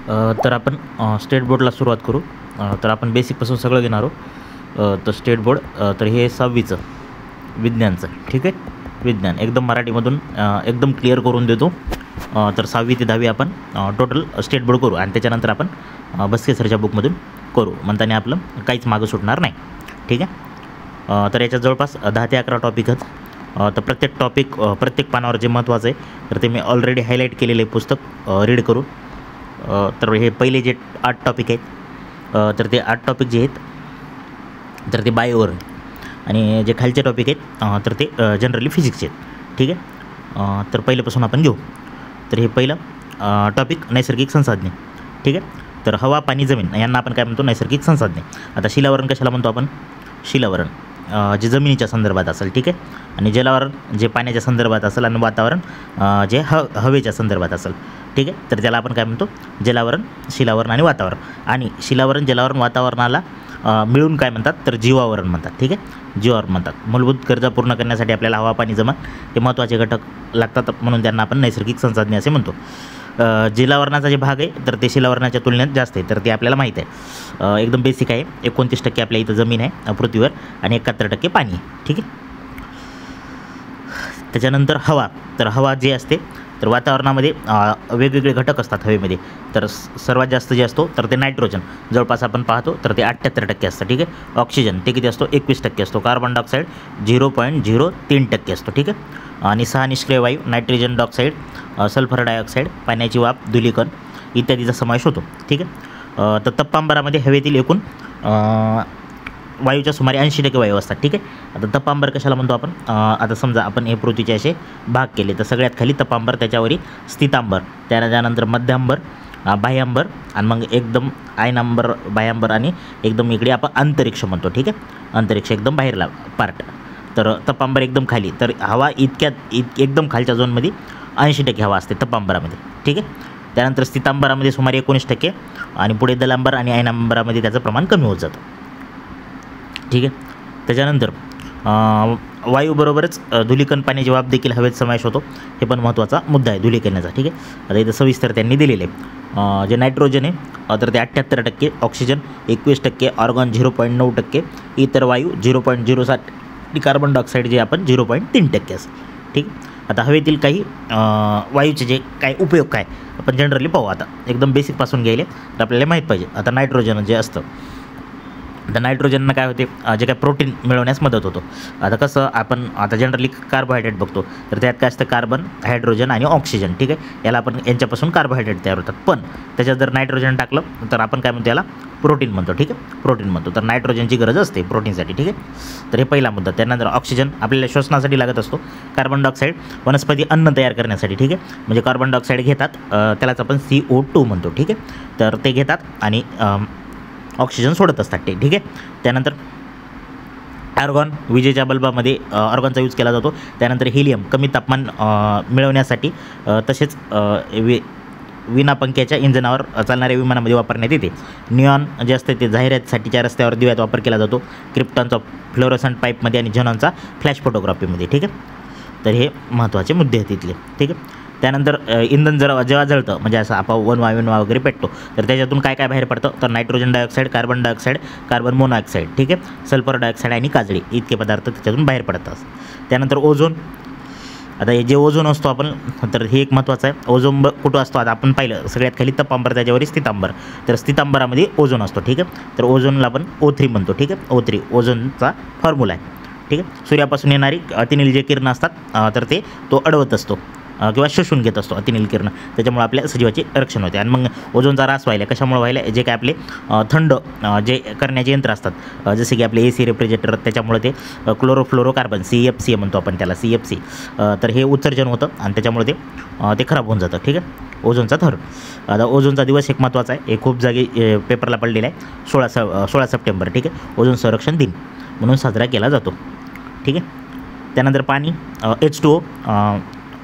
तर आपण स्टेट बोर्डला सुरुवात करू. तर आपण बेसिकपासून सगळं घेणार आहोत. तर स्टेट बोर्ड तर हे 6वीचं विज्ञानचं, ठीक आहे. विज्ञान एकदम मराठीमधून एकदम क्लिअर करून देतो. तर 6वी ते 10वी आपण टोटल स्टेट बोर्ड करू आणि त्याच्यानंतर आपण बस्के सरच्या बुकमधून करू. म्हणताना आपलं काहीच मागं सुटणार नाही, ठीक आहे. तर याच्यात जवळपास 10 ते 11 टॉपिक आहेत. तर प्रत्येक टॉपिक प्रत्येक पानावर जे महत्त्वाचं आहे तर ते मी ऑलरेडी हायलाईट केलेले पुस्तक रीड करून. तर हे पहिले जे 8 टॉपिक आहेत तर ते 8 टॉपिक जे आहेत तर ते बायोवर आणि जे खालचे टॉपिक आहेत तर ते जनरली फिजिक्सचे आहेत, ठीक आहे. तर पहिल्यापासून आपण घेऊ. तर हे पहिलं टॉपिक नैसर्गिक संसाधने, ठीक आहे. तर हवा, पाणी, जमीन यांना आपण काय म्हणतो? नैसर्गिक संसाधने. आता शिलावरण कशाला म्हणतो आपण? शिलावरण जे जमिनीच्या संदर्भात असेल, ठीक आहे. आणि जलावरण जे पाण्याच्या संदर्भात असेल आणि वातावरण जे हवेच्या संदर्भात असेल, ठीक आहे. तर त्याला आपण काय म्हणतो? जलावरण, शिलावरण आणि वातावरण. आणि शिलावरण, जलावरण, वातावरणाला मिळून काय म्हणतात? तर जीवावरण म्हणतात, ठीक आहे. जीवावरण म्हणतात. मूलभूत गरजा पूर्ण करण्यासाठी आपल्याला हवा, पाणी, जमीन हे महत्त्वाचे घटक लागतात, म्हणून त्यांना आपण नैसर्गिक संसाधने असे म्हणतो. जलावरणाचा जे भाग आहे तर ते शिलावरणाच्या तुलनेत जास्त आहे, तर ते आपल्याला माहीत आहे. एकदम बेसिक आहे. 29% आपल्या इथं जमीन आहे पृथ्वीवर आणि 71% पाणी आहे, ठीक आहे. त्याच्यानंतर हवा. तर हवा जे असते तर वातावरणामध्ये वेगवेगळे घटक असतात हवेमध्ये. तर सर्वात जास्त जे असतो तर ते नायट्रोजन जवळपास आपण पाहतो तर ते 78% असतं, ठीक आहे. ऑक्सिजन ते किती असतो? 21% असतो. कार्बन डायऑक्साईड 0.03% असतो, ठीक आहे. आणि 6 निष्क्रिय वायू नायट्रोजन डायऑक्साईड, सल्फर डायऑक्साईड, पाण्याची वाफ, धुलीकण इत्यादीचा समावेश होतो, ठीक आहे. तर तपांबरामध्ये हवेतील एकूण वायूच्या सुमारे 80% वायू असतात, ठीक आहे. आता तपांबर कशाला म्हणतो आपण? आता समजा आपण हे पृथ्वीचे असे भाग केले तर सगळ्यात खाली तपांबर, त्याच्यावरील स्थितांबर, त्यानंतर मध्यांबर, बाह्यांबर आणि मग एकदम आयनांबर, बाह्यांबर आणि एकदम इकडे आपण अंतरिक्ष म्हणतो, ठीक आहे. अंतरिक्ष एकदम बाहेरला पार्ट. तर तपांबर एकदम खाली. तर हवा एकदम खालच्या झोनमध्ये 80% हवा असते तपांबरामध्ये, ठीक आहे. त्यानंतर स्थितांबरामध्ये सुमारे 19% आणि पुढे दलांबर आणि आयनांबरामध्ये त्याचं प्रमाण कमी होत जातं, ठीक आहे. त्याच्यानंतर वायूबरोबरच धुलीकण, पाण्याची वाफ देखील हवेत समावेश होतो. हे पण महत्त्वाचा मुद्दा आहे धुलीकणाचा, ठीक आहे. आता इथं सविस्तर त्यांनी दिलेले आहे. जे नायट्रोजन आहे तर ते 78%, ऑक्सिजन 21%, ऑर्गॉन 0.9%, इतर वायू 0.07 आणि कार्बन डायऑक्साईड जे आपण 0.3% असं, ठीक. आता हवेतील काही वायूचे जे काय उपयोग काय आपण जनरली पाहू. आता एकदम बेसिकपासून गेले तर आपल्याला माहीत पाहिजे. आता नायट्रोजन जे असतं तर नायट्रोजननं काय होते? जे काय प्रोटीन मिळवण्यास मदत होतो. आता कसं आपण आता जनरली कार्बोहायड्रेट बघतो तर त्यात काय असतं? कार्बन, हायड्रोजन आणि ऑक्सिजन, ठीक आहे. याला आपण यांच्यापासून कार्बोहायड्रेट तयार होतात. पण त्याच्यात जर नायट्रोजन टाकलं तर आपण काय म्हणतो? याला प्रोटीन म्हणतो, ठीक आहे. प्रोटीन म्हणतो. तर नायट्रोजनची गरज असते प्रोटीनसाठी, ठीक आहे. तर हे पहिला मुद्दा. त्यानंतर ऑक्सिजन आपल्याला श्वसनासाठी लागत असतो. कार्बन डायऑक्साईड वनस्पती अन्न तयार करण्यासाठी, ठीक आहे. म्हणजे कार्बन डायऑक्साईड घेतात, त्यालाच आपण CO2 म्हणतो, ठीक आहे. तर ते घेतात आणि ऑक्सिजन सोडत असतात ते, ठीक आहे. त्यानंतर आर्गॉन विजेच्या बल्बामध्ये आर्गॉनचा यूज केला जातो. त्यानंतर हेलियम कमी तापमान मिळवण्यासाठी तसेच विनापंख्याच्या इंजनावर चालणाऱ्या विमानामध्ये वापरण्यात येते. निऑन जे असते ते जाहिरातीसाठीच्या रस्त्यावर दिव्यात वापर केला जातो. क्रिप्टॉनचा फ्लोरोसंट पाईपमध्ये आणि झेनॉनचा फ्लॅश फोटोग्राफीमध्ये, ठीक आहे. तर हे महत्त्वाचे मुद्दे आहेत इथले, ठीक आहे. त्यानंतर इंधन जेव्हा जळतं म्हणजे असं आपण वनवा वगैरे पेटतो तर त्याच्यातून काय काय बाहेर पडतं? तर nitrogen dioxide, carbon dioxide, carbon monoxide, ठीक आहे. सल्फर डायऑक्साईड आणि काजळी इतके पदार्थ त्याच्यातून बाहेर पडतात. त्यानंतर ओझोन. आता हे जे ओझोन असतो आपण तर हे एक महत्त्वाचं आहे. ओझोन कुठं असतो? आता आपण पाहिलं सगळ्यात खाली तपांबर, त्याच्यावरील स्थितांबर. तर स्थितांबरामध्ये ओझोन असतो, ठीक आहे. तर ओझोनला आपण O3 म्हणतो, ठीक आहे. O3 ओझोनचा फॉर्म्युला आहे, ठीक आहे. सूर्यापासून येणारी अतिनील जे किरणं असतात तर तो अडवत असतो किंवा शोषून घेत असतो अतिनील किरण. त्याच्यामुळे आपल्या सजीवाचे रक्षण होते. आणि मग ओझोनचा ह्रास व्हायला कशामुळे व्हायला? जे काय आपले थंड जे करण्याचे यंत्र असतात जसे की आपले AC रेफ्रिजरेटर, त्याच्यामुळे ते क्लोरोफ्लोरोकार्बन CFC म्हणतो आपण त्याला, CFC. तर हे उत्सर्जन होतं आणि त्याच्यामुळे ते खराब होऊन जातं, ठीक आहे. ओझोनचा थर. आता ओझोनचा दिवस एक महत्त्वाचा आहे. हे खूप जागी पेपरला पडलेला आहे. 16 सप्टेंबर, ठीक आहे. ओझोन संरक्षण दिन म्हणून साजरा केला जातो, ठीक आहे. त्यानंतर पाणी H2O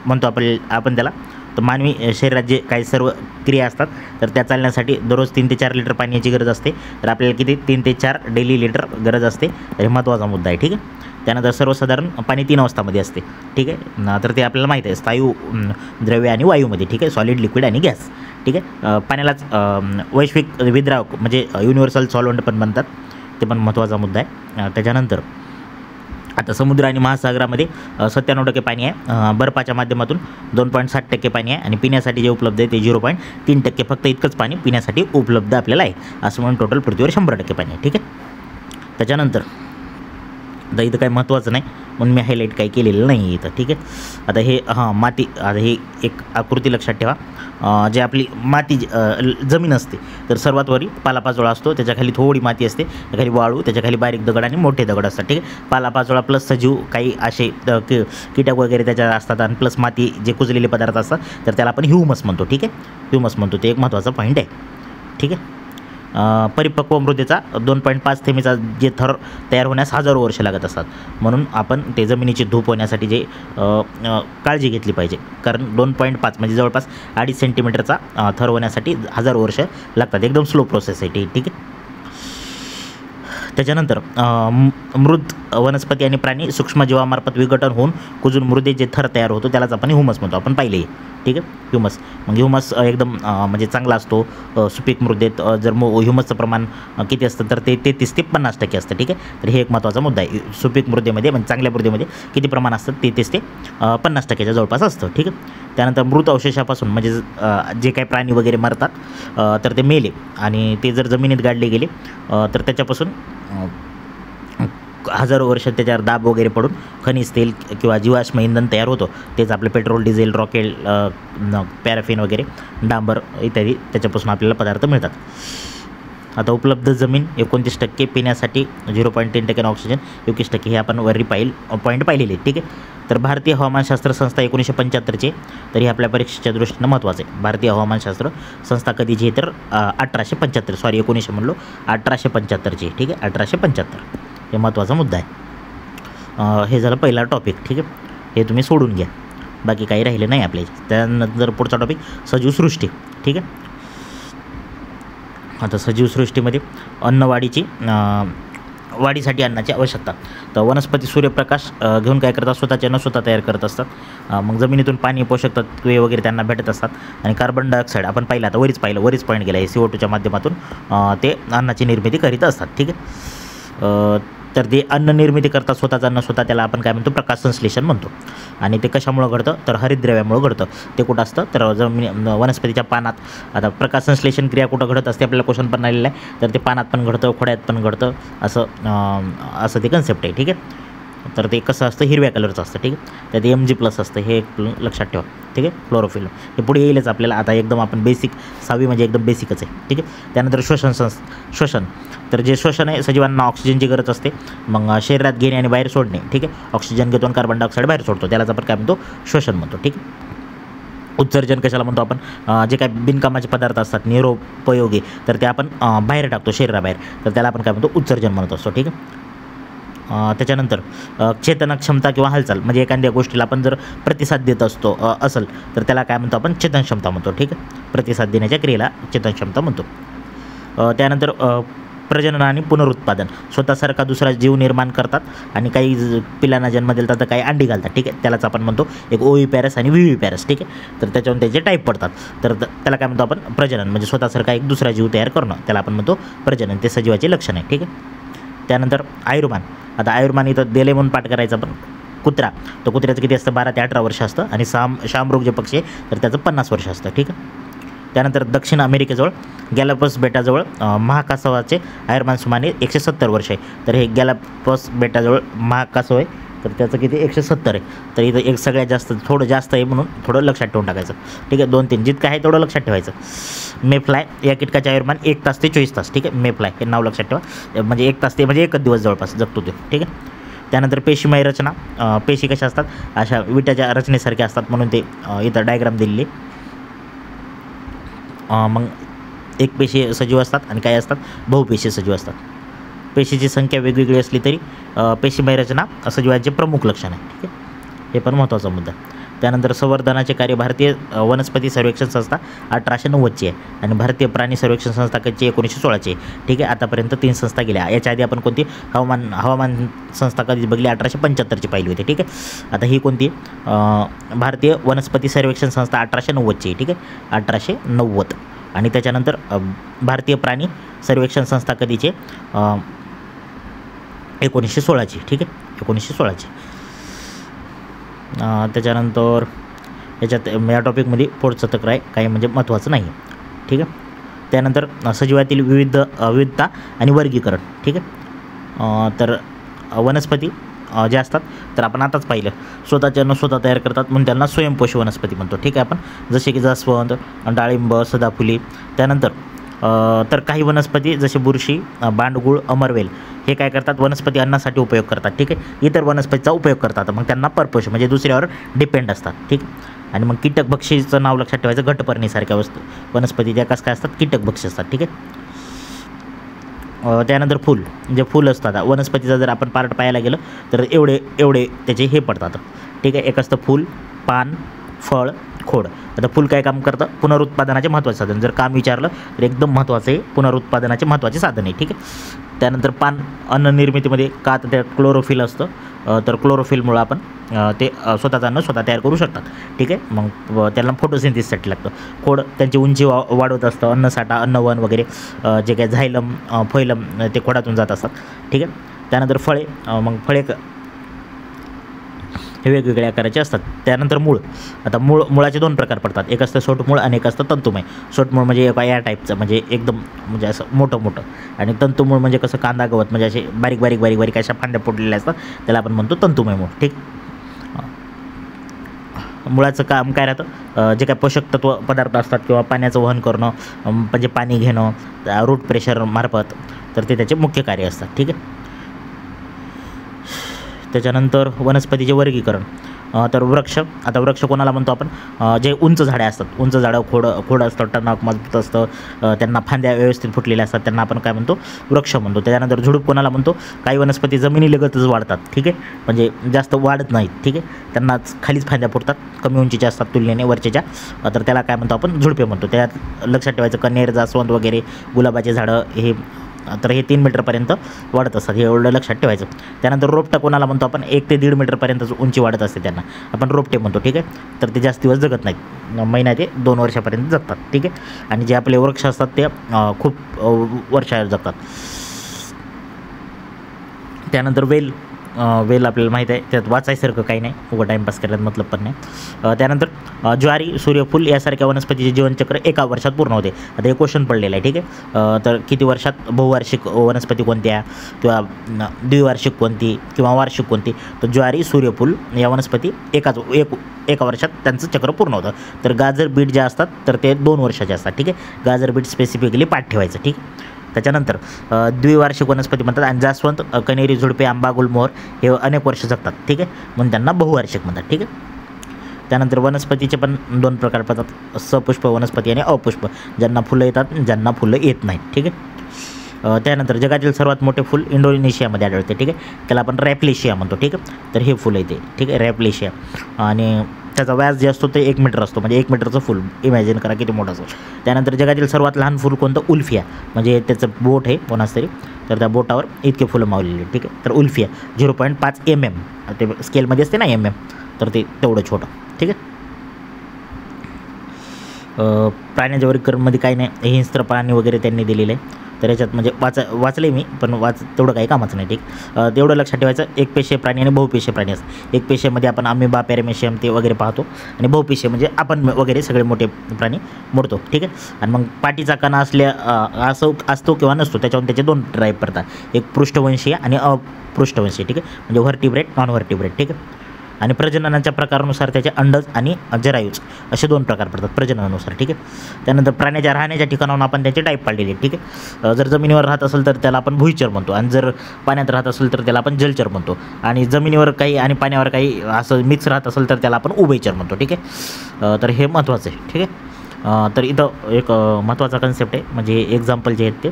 म्हणतो आपण त्याला. तर मानवी शरीरात जे काही सर्व क्रिया असतात तर त्या चालण्यासाठी दररोज 3 ते 4 लिटर पाण्याची गरज असते. तर आपल्याला किती? 3 ते 4 डेली लिटर गरज असते. तर हे महत्त्वाचा मुद्दा आहे, ठीक आहे. त्यानंतर सर्वसाधारण पाणी 3 अवस्थामध्ये असते, ठीक आहे. तर ते आपल्याला माहीत आहे, स्थायू, द्रव्य आणि वायूमध्ये, ठीक आहे, सॉलिड, लिक्विड आणि गॅस, ठीक आहे. पाण्यालाच वैश्विक विद्रावक म्हणजे युनिव्हर्सल सॉल्व्हंट पण म्हणतात, ते पण महत्त्वाचा मुद्दा आहे. त्याच्यानंतर आता समुद्र आणि महासागरामध्ये 97% पाणी आहे, बर्फाच्या माध्यमातून 2.7% पाणी आहे आणि पिण्यासाठी जे उपलब्ध आहे ते 0.3%, फक्त इतकंच पाणी पिण्यासाठी उपलब्ध आपल्याला आहे, असं म्हणून टोटल पृथ्वीवर 100% पाणी आहे, ठीक आहे. त्याच्यानंतर आता इथं काही महत्त्वाचं नाही म्हणून मी हायलाईट काही केलेलं नाही आहे इथं, ठीक आहे. आता हे माती, आता हे एक आकृती लक्षात ठेवा. जे आपली माती जमीन असते तर सर्वात वरी पालापाचोळा असतो, त्याच्याखाली थोडी माती असते, त्याखाली वाळू, त्याच्याखाली बारीक दगड आणि मोठे दगड असतात, ठीक आहे. पालापाचोळा प्लस सजीव काही असे कीटक वगैरे त्याच्यात असतात आणि प्लस माती जे कुजलेले पदार्थ असतात तर त्याला आपण ह्युमस म्हणतो, ठीक आहे. ह्युमस म्हणतो, ते एक महत्त्वाचा पॉईंट आहे, ठीक आहे. परिपक्व मृदेचा 2.5 थेंबीचा जे थर तयार होण्यास हजारो वर्ष लागत असतात, म्हणून आपण ते जमिनीची धूप होण्यासाठी जे काळजी घेतली पाहिजे, कारण 2.5 म्हणजे जवळपास 2.5 सेंटीमीटरचा थर होण्यासाठी हजारो वर्ष लागतात, एकदम स्लो प्रोसेस आहे, ठीक आहे. त्याच्यानंतर मृद वनस्पती आणि प्राणी सूक्ष्मजीवामार्फत विघटन होऊन कुजून मृदे जे थर तयार होतो त्यालाच आपण ह्युमस म्हणतो, आपण पाहिले, ठीक आहे. ह्युमस, मग ह्युमस एकदम म्हणजे चांगला असतो सुपीक मृदेत. जर ह्युमसचं प्रमाण किती असतं तर ते 33 ते 50% असतं, ठीक आहे. तर हे एक महत्त्वाचा मुद्दा आहे. सुपीक मृदेमध्ये म्हणजे चांगल्या मृदेमध्ये किती प्रमाण असतं, 33 ते 50%च्या जवळपास असतं, ठीक आहे. त्यानंतर मृत अवशेषापासून म्हणजे जे काही प्राणी वगैरे मरतात तर ते मेले आणि ते जर जमिनीत गाडले गेले तर त्याच्यापासून हजारो वर्ष त्याच्यावर दाब वगैरे पडून खनिज तेल किंवा जीवाश्म इंधन तयार होतं, तेच आपले पेट्रोल, डिझेल, रॉकेल, पॅराफिन वगैरे, डांबर इत्यादी त्याच्यापासून आपल्याला पदार्थ मिळतात. आता उपलब्ध जमीन 29%, पिण्यासाठी 0.3% ऑक्सिजन, 21% हे आपण वरी पॉईंट पाहिलेले, ठीक आहे. तर भारतीय हवामानशास्त्र संस्था 1975चे, तर हे आपल्या परीक्षेच्या दृष्टीनं महत्त्वाचं आहे. भारतीय हवामानशास्त्र संस्था कधीची आहे तर 1875, सॉरी 1900 म्हणलो, 1875ची, ठीक आहे, 1875, हे महत्त्वाचा मुद्दा आहे. हे झालं पहिला टॉपिक, ठीक आहे. हे तुम्ही सोडून घ्या, बाकी काही राहिले नाही आपले. त्यानंतर पुढचा टॉपिक सजीवसृष्टी, ठीक आहे. आता सजीवसृष्टीमध्ये वाढीसाठी अन्नाची आवश्यकता. तर वनस्पती सूर्यप्रकाश घेऊन काय करतात, स्वतःचे अन्न स्वतः तयार करत असतात. मग जमिनीतून पाणी, पोषक तत्वे वगैरे त्यांना भेटत असतात आणि कार्बन डायऑक्साईड आपण पाहिलं, आता वरीच पॉईंट गेला आहे, CO2च्या माध्यमातून ते अन्नाची निर्मिती करीत असतात, ठीक आहे. तर ते अन्न निर्मिती करतात, स्वतःचं अन्न स्वतः, त्याला आपण काय म्हणतो, प्रकाश संश्लेषण म्हणतो. आणि ते कशामुळं घडतं तर हरितद्रव्यामुळं घडतं. ते कुठं असतं तर वनस्पतीच्या पानात. आता प्रकाश संश्लेषण क्रिया कुठं घडत असते आपल्याला क्वेश्चन पण आलेलं आहे, तर ते पानात पण घडतं, खोड्यात पण घडतं, असं ते कन्सेप्ट आहे, ठीक आहे. तर ते कसं असतं, हिरव्या कलरचं असतं, ठीक आहे. त्यात Mg+ असतं, हे लक्षात ठेवा, ठीक आहे. क्लोरोफिल हे पुढे येईलच आपल्याला, आता एकदम आपण बेसिक 6वी म्हणजे एकदम बेसिकच आहे, ठीक आहे. त्यानंतर श्वसन, तर जे श्वसन आहे, सजीवांना ऑक्सिजनची गरज असते, मग शरीरात घेणे आणि बाहेर सोडणे, ठीक आहे. ऑक्सिजन घेतो आणि कार्बन डायऑक्साईड बाहेर सोडतो, त्यालाच आपण काय म्हणतो, श्वसन म्हणतो, ठीक आहे. उत्सर्जन कशाला म्हणतो आपण, जे काही बिनकामाचे पदार्थ असतात निरुपयोगी तर ते आपण बाहेर टाकतो शरीराबाहेर, तर त्याला आपण काय म्हणतो, उत्सर्जन म्हणत असतो, ठीक आहे. त्याच्यानंतर चेतन क्षमता किंवा हालचाल, म्हणजे एखाद्या गोष्टीला आपण जर प्रतिसाद देत असेल तर त्याला काय म्हणतो आपण, चेतन क्षमता म्हणतो, ठीक आहे. प्रतिसाद देण्याच्या क्रियेला चेतन क्षमता म्हणतो. त्यानंतर प्रजनन आणि पुनरुत्पादन, स्वतःसारखा दुसरा जीव निर्माण करतात आणि काही पिलांना जन्म देतात तर काही अंडी घालतात, ठीक आहे. त्यालाच आपण म्हणतो एक ओव्हिपॅरस आणि विव्हिपॅरस, ठीक आहे. तर त्याच्यावरून त्याचे टाईप पडतात, तर त्याला काय म्हणतो आपण, प्रजनन, म्हणजे स्वतःसारखा एक दुसरा जीव तयार करणं, त्याला आपण म्हणतो प्रजनन, ते सजीवाचे लक्षण आहे, ठीक आहे. त्यानंतर आयुर्मान, आता आयुर्मान इथं दिले म्हणून पाठ करायचं आपण. कुत्रा, तर कुत्र्याचं किती असतं, 12 ते 18 वर्ष असतं आणि शामरोग जे पक्षी आहे तर त्याचं 50 वर्ष असतं, ठीक आहे. त्यानंतर दक्षिण अमेरिकेजवळ गॅलापस बेटाजवळ महाकासवाचे आयुर्मान सुमारे 170 वर्ष आहे. तर हे गॅलापस बेटाजवळ महाकासव आहे, तर त्याचं किती 170 आहे. तर इथं एक सगळ्यात जास्त, थोडं जास्त आहे म्हणून थोडं लक्षात ठेवून टाकायचं, ठीक आहे. 2-3 जितकं आहे तेवढं लक्षात ठेवायचं. मेफ्लाय या कीटकाचे आयुर्मान 1 तास ते 24 तास, ठीक आहे. मेफ्लाय हे नाव लक्षात ठेवा, म्हणजे 1 तास ते म्हणजे 1 दिवस जवळपास जगतो ते, ठीक आहे. त्यानंतर पेशीमय रचना, पेशी कशा असतात, अशा विटाच्या रचनेसारख्या असतात म्हणून ते इथं डायग्राम दिलेली. मग एक पेशी सजीव असतात आणि काय असतात, बहुपेशी सजीव असतात. पेशीची संख्या वेगवेगळी असली तरी पेशीमय रचना सजीवांचे प्रमुख लक्षण आहे, ठीक आहे. हे पण महत्त्वाचा मुद्दा. त्यानंतर संवर्धनाचे कार्य भारतीय वनस्पती सर्वेक्षण संस्था 1890ची आहे आणि भारतीय प्राणी सर्वेक्षण संस्था कधी 1916ची आहे. ठीक आहे, आतापर्यंत 3 संस्था गेल्या. याच्या आधी आपण कोणती हवामान संस्था कधी बघली 1875ची पाहिली होती. ठीक आहे, आता ही कोणती भारतीय वनस्पती सर्वेक्षण संस्था 1890ची आहे. ठीक आहे, 1890. आणि त्याच्यानंतर भारतीय प्राणी सर्वेक्षण संस्था कधीचे 1916ची. ठीक आहे, 1916ची. त्याच्यानंतर याच्यात या टॉपिकमध्ये पुढचं तक्र आहे काही म्हणजे महत्त्वाचं नाही. ठीक आहे, त्यानंतर सजीवातील विविधता आणि वर्गीकरण. ठीक आहे, तर वनस्पती जे असतात तर आपण आताच पाहिलं स्वतःच्या अन्न स्वतः तयार करतात म्हणून त्यांना स्वयंपोषी वनस्पती म्हणतो. ठीक आहे, आपण जसे की जास्वंद, डाळिंब, सदाफुली. त्यानंतर तर काही वनस्पती जसे बुरशी, बांडगुळ, अमरवेल हे काय करतात वनस्पती अन्नासाठी उपयोग करतात. ठीक आहे, इतर वनस्पतीचा उपयोग करतात मग त्यांना परपोषी म्हणजे दुसऱ्यावर डिपेंड असतात. ठीक, आणि मग कीटकभक्षीचं नाव लक्षात ठेवायचं. घटपर्णीसारख्या वस्तू वनस्पती त्या कसं काय असतात कीटकभक्षी असतात. ठीक आहे, त्यानंतर फूल जे फूल असतात वनस्पतीचा जर आपण पार्ट पाहायला गेलं तर एवढे त्याचे हे पडतात. ठीक आहे, एक असतं फूल, पान, फळ, खोड. आता फूल काय काम करतं पुनरुत्पादनाचे महत्त्वाचे साधन. जर काम विचारलं तर एकदम महत्त्वाचं आहे पुनरुत्पादनाचे महत्त्वाचे साधन आहे. ठीक आहे, त्यानंतर पान अन्न निर्मितीमध्ये का तर त्यात क्लोरोफिल असतं तर क्लोरोफिलमुळं आपण ते स्वतःचं अन्न स्वतः तयार करू शकतात. ठीक आहे, मग त्याला फोटोसिंथेसिससाठी लागतं. खोड त्यांची उंची वाढवत असतं. अन्नसाठा, अन्नवन वगैरे जे काय झायलम, फैलम ते खोडातून जात असतात. ठीक आहे, त्यानंतर फळे. मग फळे हे वेगवेगळ्या आकाराचे असतात. त्यानंतर मूळ. आता मुळाचे 2 प्रकार पडतात. एक असतं सोटमूळ आणि एक असतं तंतुमय. सोटमूळ म्हणजे या टाईपचं म्हणजे एकदम म्हणजे असं मोठं आणि तंतुमूळ म्हणजे कसं कांदा गवत म्हणजे असे बारीक अशा फांद्या फुटलेल्या असतात त्याला आपण म्हणतो तंतुमय मूळ. ठीक, मुळाचं काम काय राहतं जे काय पोषक तत्व पदार्थ असतात किंवा पाण्याचं वहन करणं म्हणजे पाणी घेणं रूट प्रेशर मार्फत तर ते त्याचे मुख्य कार्य असतात. ठीक आहे, त्याच्यानंतर वनस्पतीचे वर्गीकरण. तर वृक्ष. आता वृक्ष कोणाला म्हणतो आपण जे उंच झाडे असतात. उंच झाडं खोड असतं, टणक मजबूत असतं, त्यांना फांद्या व्यवस्थित फुटलेल्या असतात त्यांना आपण काय म्हणतो वृक्ष म्हणतो. त्याच्यानंतर झुडूप कोणाला म्हणतो काही वनस्पती जमिनीलगतच वाढतात. ठीक आहे, म्हणजे जास्त वाढत नाहीत. ठीक आहे, त्यांना खालीच फांद्या फुटतात कमी उंचीच्या असतात तुलनेने वरचेच्या तर त्याला काय म्हणतो आपण झुडपे म्हणतो. त्यात लक्षात ठेवायचं कण्हेर, जास्वंद वगैरे गुलाबाचे झाडं हे तर हे 3 मीटरपर्यंत वाढत असतात हे एवढं लक्षात ठेवायचं. त्यानंतर रोपटा कोणाला म्हणतो आपण 1 ते 1.5 मीटरपर्यंत उंची वाढत असते त्यांना आपण रोपटे म्हणतो. ठीक आहे, तर ते जास्त दिवस जगत नाहीत. महिना ते 2 वर्षापर्यंत जगतात. ठीक आहे, आणि जे आपले वृक्ष असतात ते खूप वर्षावर जगतात. त्यानंतर वेल आपल्याला माहीत आहे त्यात वाचायसारखं काही नाही उगा टाईमपास करायला मतलब पण नाही. त्यानंतर ज्वारी, सूर्यफूल यासारख्या वनस्पतीचे जीवनचक्र 1 वर्षात पूर्ण होते. आता हे क्वेश्चन पडलेलं आहे. ठीक आहे, तर किती वर्षात बहुवार्षिक वनस्पती कोणत्या किंवा द्विवार्षिक कोणती किंवा वार्षिक कोणती तर ज्वारी, सूर्यफूल या वनस्पती एका वर्षात त्यांचं चक्र पूर्ण होतं. तर गाजर, बीट जे असतात तर ते 2 वर्षाचे असतात. ठीक आहे, गाजर बीट स्पेसिफिकली पाठ ठेवायचं. ठीक, त्याच्यानंतर द्विवार्षिक वनस्पती म्हणतात आणि जास्वंद, कण्हेरी, झुडपे, आंबा, गुलमोहर हे अनेक वर्ष जगतात. ठीक आहे, म्हणून त्यांना बहुवार्षिक म्हणतात. ठीक आहे, त्यानंतर वनस्पतीचे पण 2 प्रकार पडतात सपुष्प वनस्पती आणि अपुष्प ज्यांना फुलं येतात ज्यांना फुलं येत नाहीत. ठीक आहे, त्यानंतर जगातील सर्वात मोठे फूल इंडोनेशियामध्ये आढळते. ठीक आहे, त्याला आपण रॅपलेशिया म्हणतो. ठीक आहे, तर हे फुलं येते. ठीक आहे, रॅपलेशिया आणि त्याचा व्यास जे असतो ते 1 मीटर असतो म्हणजे 1 मीटरचं फुल इमॅजिन करा किती मोठं असतो. त्यानंतर जगातील सर्वात लहान फुल कोणतं उल्फिया म्हणजे त्याचं बोट आहे कोणाच तरी तर त्या बोटावर इतके फुलं मावलेली. ठीक आहे, तर उल्फिया 0.5 mm ते स्केलमध्ये असते ना mm तर ते तेवढं छोटं. ठीक आहे, प्राण्याच्या वर्गीकरणमध्ये काही नाही हिंस्त्र प्राणी वगैरे त्यांनी दिलेलं आहे तर याच्यात म्हणजे वाचले मी पण तेवढं काही कामाचं नाही. ठीक, तेवढं लक्षात ठेवायचं. एकपेशीय प्राणी आणि बहुपेशीय प्राणी असतात. एकपेशीयमध्ये आपण अमिबा, पॅरामेशियम ते वगैरे पाहतो आणि बहुपेशीय म्हणजे आपण वगैरे सगळे मोठे प्राणी मोडतो. ठीक आहे, आणि मग पाठीचा कणा असतो किंवा नसतो त्याच्यावरून त्याचे 2 टाईप पडतात. एक पृष्ठवंशीय आणि अपृष्ठवंशीय. ठीक आहे, म्हणजे व्हर्टिब्रेट, नॉन व्हर्टिब्रेट. ठीक आहे, आणि प्रजननाच्या प्रकारानुसार त्याचे अंडज आणि जरायूज असे 2 प्रकार पडतात प्रजननानुसार. ठीक आहे, त्यानंतर प्राण्याच्या राहण्याच्या ठिकाणावरून आपण त्याचे टाईप पाडलेले. ठीक आहे, जर जमिनीवर राहत असेल तर त्याला आपण भुईचर म्हणतो आणि जर पाण्यात राहत असेल तर त्याला आपण जलचर म्हणतो आणि जमिनीवर काही आणि पाण्यावर काही असं मिक्स राहत असेल तर त्याला आपण उभयचर म्हणतो. ठीक आहे, तर हे महत्त्वाचं आहे. ठीक आहे, तर इथं एक महत्त्वाचा कन्सेप्ट आहे म्हणजे एक्झाम्पल जे आहेत ते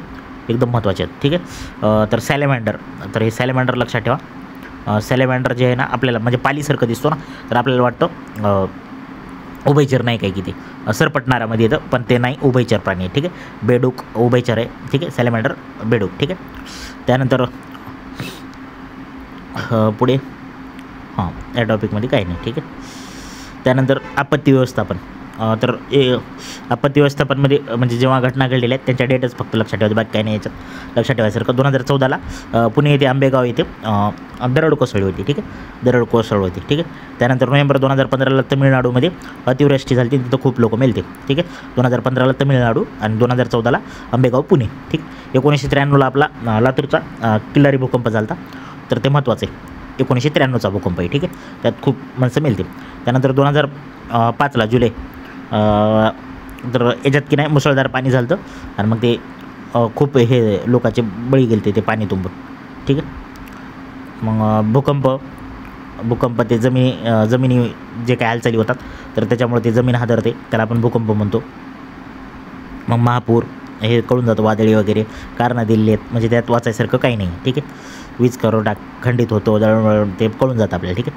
एकदम महत्त्वाचे आहेत. ठीक आहे, तर सॅलेमँडर तर हे सॅलेमँडर लक्षात ठेवा. सॅलेमँडर जे आहे ना आपल्याला म्हणजे पालीसारखं दिसतो ना, तर आपल्याला वाटतं उभयचर नाही काय की ते सरपटणाऱ्यामध्ये येतं, पण ते नाही, उभयचर प्राणी आहे. ठीक आहे, बेडूक उभयचर आहे. ठीक आहे, सॅलेमँडर बेडूक. ठीक आहे, त्यानंतर पुढे हां या टॉपिकमध्ये काही नाही. ठीक आहे, त्यानंतर आपत्ती व्यवस्थापन. तर आपत्ती व्यवस्थापनमध्ये म्हणजे जेव्हा घटना घडलेल्या आहेत त्यांच्या डेटच फक्त लक्षात ठेवायचं, बाकी काही नाही याच्यात लक्षात ठेवायसारखं. 2014ला पुणे येथे आंबेगाव येथे दरड कोसळली होती. ठीक आहे, दरड कोसळली होती. ठीक आहे, त्यानंतर नोव्हेंबर 2015ला तमिळनाडूमध्ये अतिवृष्टी झाली होती, तिथं खूप लोक मेलते. ठीक आहे, 2015ला तमिळनाडू आणि 2014ला आंबेगाव पुणे. ठीक, 1993ला आपला लातूरचा किल्लारी भूकंप झाला होता, तर ते महत्त्वाचं आहे. 1993चा भूकंप आहे. ठीक आहे, त्यात खूप माणसं मेलते. त्यानंतर 2005ला जुलै तर याच्यात की नाही मुसळधार पाणी झालं होतं आणि मग ते खूप हे लोकांचे बळी गेले ते पाणी तुंबून. ठीक आहे, मग भूकंप ते जमिनी जे काय हालचाली होतात तर त्याच्यामुळे ते जमीन हादरते, त्याला आपण भूकंप म्हणतो. मग महापूर हे कळून जातं, वादळी वगैरे कारणं दिलेली आहेत, म्हणजे त्यात वाचायसारखं काही नाही. ठीक आहे, वीज पुरवठा खंडित होतो, दळणवळण ते कळून जातं आपल्याला. ठीक आहे,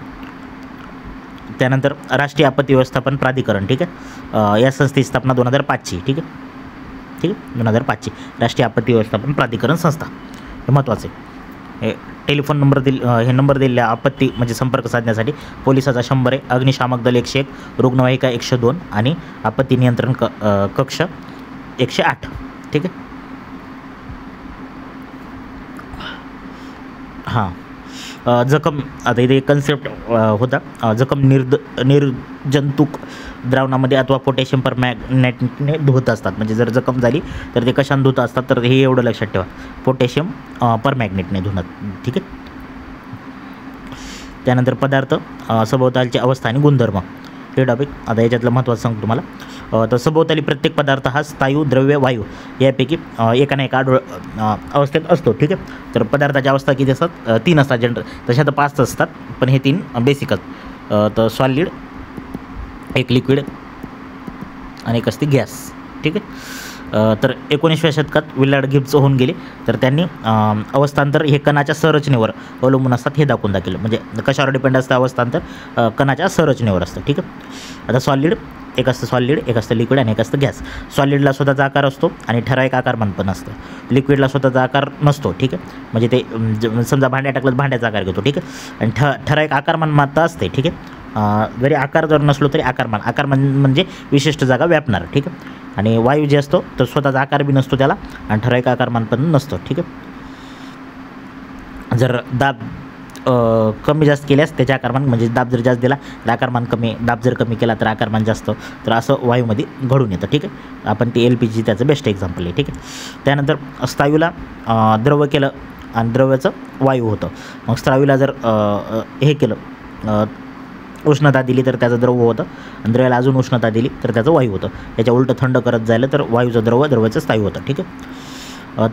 त्यानंतर राष्ट्रीय आपत्ती व्यवस्थापन प्राधिकरण. ठीक आहे, या संस्थेची स्थापना 2005ची. ठीक आहे, ठीक आहे, 2005ची राष्ट्रीय आपत्ती व्यवस्थापन प्राधिकरण संस्था. हे महत्त्वाचं आहे. हे टेलिफोन नंबर हे नंबर दिलेल्या आपत्ती म्हणजे संपर्क साधण्यासाठी पोलिसाचा 100 आहे, अग्निशामक दल 101, रुग्णवाहिका 102 आणि आपत्ती नियंत्रण कक्ष 108. ठीक आहे, हां जखम आता इथे एक कन्सेप्ट होता, जखम निर्जंतुक द्रावणामध्ये अथवा पोटॅशियम परमॅग्नेटने धुत असतात. म्हणजे जर जखम झाली तर ते कशाने धुत असतात, तर हे एवढं लक्षात ठेवा, पोटॅशियम परमॅग्नेटने धुणार. ठीक आहे, त्यानंतर पदार्थ, सभोवतालची अवस्था आणि गुणधर्म. हे टॉपिक आता याच्यातलं महत्त्वाचं सांगतो तुम्हाला. तर सभोवताली प्रत्येक पदार्थ हा स्थायू, द्रव्य, वायू यापैकी एका ना एका अवस्थेत असतो. ठीक आहे, तर पदार्थाच्या अवस्था किती असतात? 3 असतात. तशा तर 5 असतात, पण हे 3 बेसिकच. तर सॉलिड, एक लिक्विड आणि एक असते गॅस. ठीक आहे, तर 19व्या शतकात विल्यड गिब्स होऊन गेले, तर त्यांनी अवस्थांतर हे कणाच्या संरचनेवर अवलंबून असतात हे दाखवून दाखवलं. म्हणजे कशावर डिपेंड असतं अवस्थांतर? कणाच्या संरचनेवर असतं. ठीक आहे, आता सॉलिड एक असतं, सॉलिड एक असतं, लिक्विड आणि एक असतं गॅस. सॉलिडला स्वतःचा आकार असतो आणि ठराविक आकारमान पण असतं. लिक्विडला स्वतःचा आकार नसतो. ठीक आहे, म्हणजे ते समजा भांड्या टाकलं तर भांड्याचा आकार घेतो. ठीक आहे, आणि ठराविक आकारमान मात्र असते. ठीक आहे, जरी आकार जर नसलो तरी आकारमान म्हणजे विशिष्ट जागा व्यापणार. ठीक आहे, आणि वायू जे असतो तर स्वतःचा आकार बी नसतो त्याला आणि ठराविक आकारमान पण नसतो. ठीक आहे, जर दाब कमी जास्त केल्यास त्याचे आकारमान म्हणजे दाब जर जास्त दिला तर आकारमान कमी, दाब जर कमी केला तर आकारमान जास्त, तर असं वायूमध्ये घडून येतं. ठीक आहे, आपण ते LPG त्याचं बेस्ट एक्झाम्पल आहे. ठीक आहे, त्यानंतर स्थायूला द्रव केलं आणि द्रव्याचं वायू होतं. मग स्थायूला जर हे केलं, उष्णता दिली तर त्याचं द्रव होतं आणि द्रव्याला अजून उष्णता दिली तर त्याचं वायू होतं. याच्या उलटं थंड करत जायला तर वायूचं द्रव, द्रव्याचं स्थायू होतं. ठीक आहे,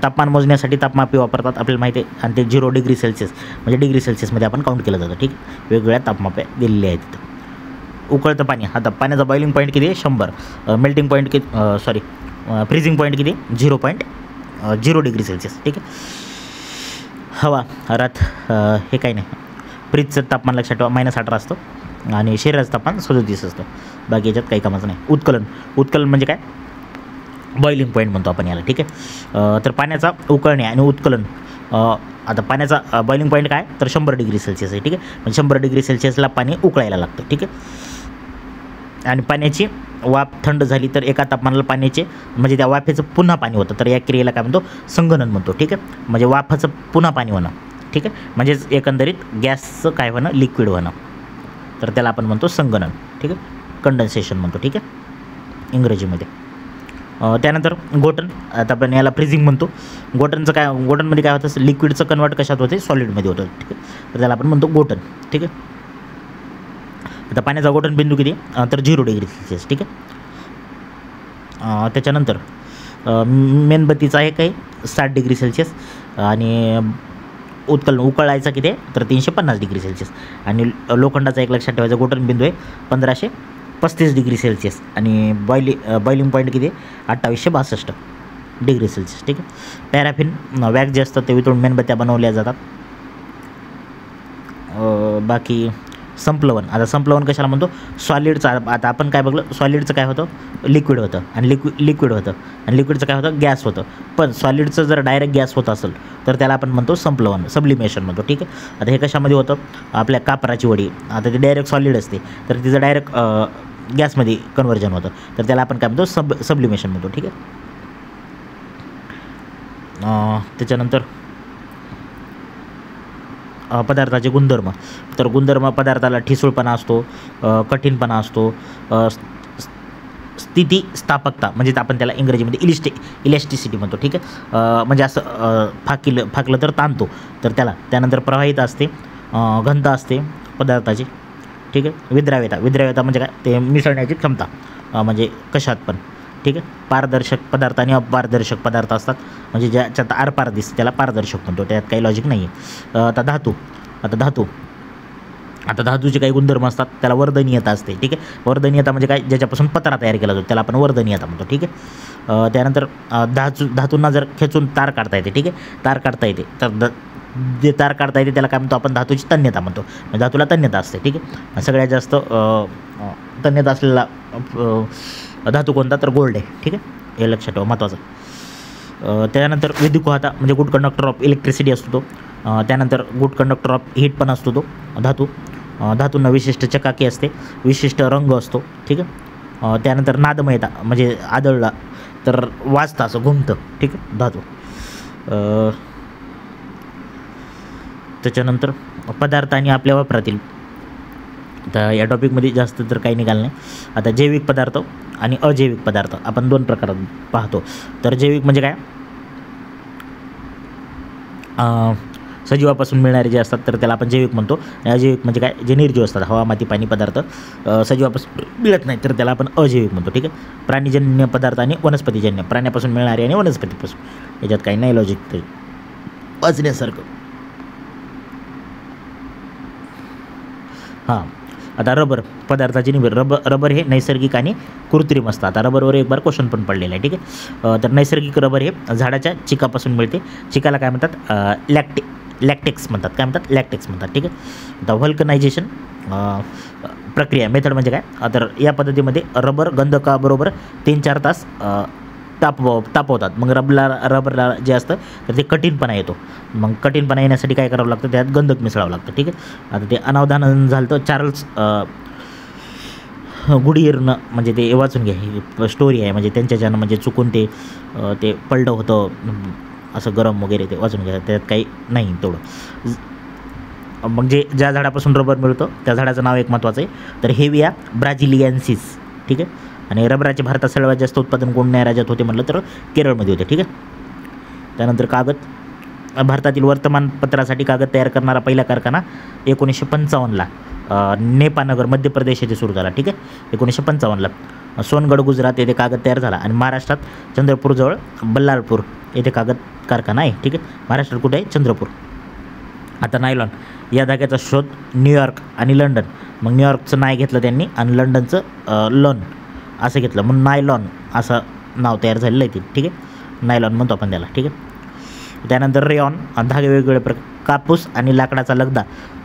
तापमान मोजण्यासाठी तापमापी वापरतात आपल्याला माहिती आहे, आणि ते 0 डिग्री सेल्सिअस म्हणजे डिग्री सेल्सिअसमध्ये आपण काउंट केलं जातं. ठीक आहे, वेगवेगळ्या तापमाप्या दिलेल्या आहेत तिथं. उकळतं पाणी, आता पाण्याचा बॉइलिंग पॉईंट किती आहे? 100. मेल्टिंग पॉईंट किती फ्रीजिंग पॉईंट किती? 0.0 डिग्री सेल्सिअस. ठीक आहे, हवा रात हे काही नाही. फ्रीजचं तापमान लक्षात ठेवा -18 असतं आणि शरीराचं तापमान 37 असतं. बाकी याच्यात काही कामाचं नाही. उत्कलन म्हणजे काय? बॉइलिंग पॉईंट म्हणतो आपण याला. ठीक आहे, तर पाण्याचा उकळणे आणि उत्कलन, आता पाण्याचा बॉइलिंग पॉईंट काय तर 100 डिग्री सेल्सिअस आहे. ठीक आहे, म्हणजे 100 डिग्री सेल्सिअसला पाणी उकळायला लागतं. ठीक आहे, आणि पाण्याची वाफ थंड झाली तर एका तापमानाला पाण्याचे म्हणजे त्या वाफेचं पुन्हा पाणी होतं, तर या क्रियेला काय म्हणतो? संगणन म्हणतो. ठीक आहे, म्हणजे वाफाचं पुन्हा पाणी होणं. ठीक आहे, म्हणजेच एकंदरीत गॅसचं काय होणं? लिक्विड होणं, तर त्याला आपण म्हणतो संगणन. ठीक आहे, कंडेन्सेशन म्हणतो. ठीक आहे, इंग्रजीमध्ये. त्यानंतर गोटन, आता आपण याला फ्रीजिंग म्हणतो. गोटनमध्ये काय होतं? लिक्विडचं कन्वर्ट कशात होते? सॉलिडमध्ये होतं. ठीक आहे, तर त्याला आपण म्हणतो गोटन. ठीक आहे, आता पाण्याचा गोटन बिंदू किती? तर 0 डिग्री सेल्सिअस. ठीक आहे, त्याच्यानंतर मेणबत्तीचा आहे काही 60 डिग्री सेल्सिअस आणि उकळायचा किती आहे? तर 350 डिग्री सेल्सिअस. आणि लोखंडाचा एक लक्षात ठेवायचा गोटन बिंदू आहे 1535 डिग्री सेल्सिअस आणि बॉइलिंग पॉईंट किती आहे? 2862 डिग्री सेल्सिअस. ठीक आहे, पॅराफिन वॅक्स जे असतं ते वितळून मेणबत्त्या बनवल्या जातात. बाकी संप्लवन. आता संप्लवन कशाला म्हणतो? सॉलिडचा. आता आपण काय बघलं, सॉलिडचं काय होतं? लिक्विड होतं, आणि लिक्विड होतं, आणि लिक्विडचं काय होतं? गॅस होतं. पण सॉलिडचं जर डायरेक्ट गॅस होत असेल तर त्याला आपण म्हणतो संप्लवन, सब्लिमेशन म्हणतो. ठीक आहे. आता हे कशामध्ये होतं? आपल्या कापराची वडी, आता ते डायरेक्ट सॉलिड असते तर तिचं डायरेक्ट गॅसमध्ये कन्व्हर्जन होतं, तर त्याला आपण काय म्हणतो? सब्लिमेशन म्हणतो. ठीक आहे. त्याच्यानंतर पदार्थाचे गुणधर्म. तर गुणधर्म, पदार्थाला ठिसूळपणा असतो, कठीणपणा असतो, स्थितिस्थापकता म्हणजे आपण त्याला इंग्रजीमध्ये इलॅस्टिसिटी म्हणतो. ठीक आहे. म्हणजे असं फाकलं तर ताणतो तर त्याला. त्यानंतर प्रवाहिता असते, घनता असते पदार्थाची. ठीक आहे. विद्राव्यता म्हणजे काय? ते मिसळण्याची क्षमता, म्हणजे कशात पण. ठीक आहे. पारदर्शक पदार्थ आणि अपारदर्शक पदार्थ असतात, म्हणजे ज्याच्यात आरपार दिसते त्याला पारदर्शक म्हणतो, त्यात काही लॉजिक नाही आहे. आता धातूचे काही गुणधर्म असतात, त्याला वर्धनीयता असते. ठीक आहे. वर्धनीयता म्हणजे काय? ज्याच्यापासून पत्रा तयार केला जातो त्याला आपण वर्धनीयता म्हणतो. ठीक आहे. त्यानंतर धातूंना जर खेचून तार काढता येते. ठीक आहे. तार काढता येते तर जे तार काढता येते त्याला काय म्हणतो आपण? धातूची तन्यता म्हणतो. म्हणजे धातूला तन्यता असते. ठीक आहे. सगळ्यात जास्त तन्यता असलेला धातू कोणता? तर गोल्ड आहे. ठीक आहे. हे लक्षात ठेवा, महत्त्वाचं. त्यानंतर विद्युतवाहता म्हणजे गुड कंडक्टर ऑफ इलेक्ट्रिसिटी असतो तो. त्यानंतर गुड कंडक्टर ऑफ हीट पण असतो तो धातू. धातूंना विशिष्ट चकाकी असते, विशिष्ट रंग असतो. ठीक आहे. त्यानंतर नादमयता म्हणजे आदळला तर वाजतं, असं घुमतं. ठीक आहे. धातू. त्याच्यानंतर पदार्थ आणि आपल्या वापरातील. तर या टॉपिकमध्ये जास्त तर काही निघालं नाही. आता जैविक पदार्थ आणि अजैविक पदार्थ आपण दोन प्रकारात पाहतो. तर जैविक म्हणजे काय? सजीवापासून मिळणारे जे असतात तर त्याला आपण जैविक म्हणतो. अजैविक म्हणजे काय? जे निर्जीव असतात, हवा, माती, पाणी पदार्थ सजीवापासून मिळत नाही तर त्याला आपण अजैविक म्हणतो. ठीक आहे. प्राणीजन्य पदार्थ आणि वनस्पतीजन्य, प्राण्यापासून मिळणारे आणि वनस्पतीपासून, याच्यात काही नाही लॉजिक ते वाचण्यासारखं. हां. आता रबर पदार्थाची निवड. रबर हे नैसर्गिक आणि कृत्रिम असतं. आता रबरवर एक बार क्वेश्चन पण पडलेला आहे. ठीक आहे. तर नैसर्गिक रबर हे झाडाच्या चिकापासून मिळते. चिकाला काय म्हणतात? लॅक्टेक्स म्हणतात. काय म्हणतात? लॅक्टेक्स म्हणतात. ठीक आहे. आता व्हल्कनायझेशन प्रक्रिया मेथड म्हणजे काय? तर या पद्धतीमध्ये रबर गंधकाबरोबर 3-4 तास तापवतात. मग रबरला जे असतं तर ते कठीणपणा येतो. मग कठीणपणा येण्यासाठी काय करावं लागतं? त्यात गंधक मिसळावं लागतं. ठीक आहे. आता ते अनावधान झालं तर चार्ल्स गुडियरनं, म्हणजे ते वाचून घ्या, ही स्टोरी आहे. म्हणजे त्यांच्याच्यानं म्हणजे चुकून ते पडलं होतं असं गरम वगैरे, ते वाचून घ्या, त्यात काही नाही तेवढं. मग ज्या झाडापासून रबर मिळतं त्या झाडाचं नाव एक महत्त्वाचं आहे. तर हेविया ब्राझिलियन्सिस. ठीक आहे. आणि रबराचे भारतात सर्वात जास्त उत्पादन कोणत्या राज्यात होते म्हटलं तर केरळमध्ये होते. ठीक आहे. त्यानंतर कागद. भारतातील वर्तमानपत्रासाठी कागद तयार करणारा पहिला कारखाना 1955ला नेपानगर मध्य प्रदेश येथे सुरू झाला. ठीक आहे. 1955ला सोनगड गुजरात येथे कागद तयार झाला. आणि महाराष्ट्रात चंद्रपूरजवळ बल्लारपूर येथे कागद कारखाना आहे. ठीक आहे. महाराष्ट्रात कुठे आहे? चंद्रपूर. आता नायलॉन या धाग्याचा शोध न्यूयॉर्क आणि लंडन. मग न्यूयॉर्कचं नाव घेतलं त्यांनी आणि लंडनचं लॉन असं घेतलं, म्हणून नायलॉन असं नाव तयार झालेलं आहे ते. ठीक आहे. नायलॉन म्हणतो आपण त्याला. ठीक आहे. त्यानंतर रेयॉन धागे वेगवेगळे प्रकार. कापूस आणि लाकडाचा लगदा